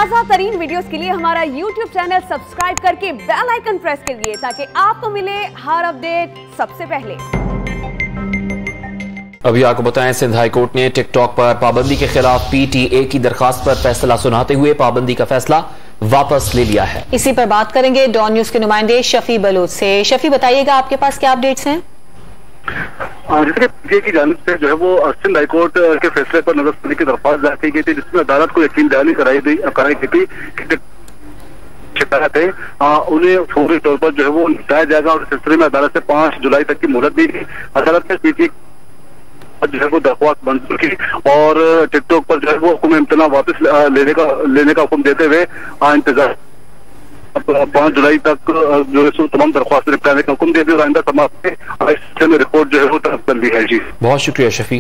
ताज़ा तरीन वीडियोस के लिए हमारा YouTube चैनल सब्सक्राइब करके बेल आइकन प्रेस करिए ताकि आपको मिले हर अपडेट सबसे पहले। अभी आपको बताएं, सिंध हाई कोर्ट ने टिकटॉक पर पाबंदी के खिलाफ PTA की दरखास्त पर फैसला सुनाते हुए पाबंदी का फैसला वापस ले लिया है। इसी पर बात करेंगे डॉन न्यूज के नुमाइंदे शफी बलोच से। शफी, बताइएगा आपके पास क्या अपडेट्स हैं? जैसे PTA की जानिब से जो है वो सिंध हाई कोर्ट के फैसले पर नजरसानी की दरख्वास्त दायर की गई थी, जिसमें अदालत को यकीन दहानी कराई गई थी कि शिकायत है उन्हें फौरी तौर पर जो है वो निपटाया जाएगा और इस सिलसिले में अदालत से 5 जुलाई तक की मोहलत दी गई। अदालत ने PTA जो है वो दरख्वास्त मंजूर की और टिकटॉक पर जो है वो हुक्म इम्तना वापस लेने का हुक्म देते हुए इंतजार 5 जुलाई तक जो है तमाम दरख्वास्त निपटाने का हुक्म दे दिया और आइंदा समाप्त में रिपोर्ट जो है वो तलब कर ली है। जी, बहुत शुक्रिया शफी।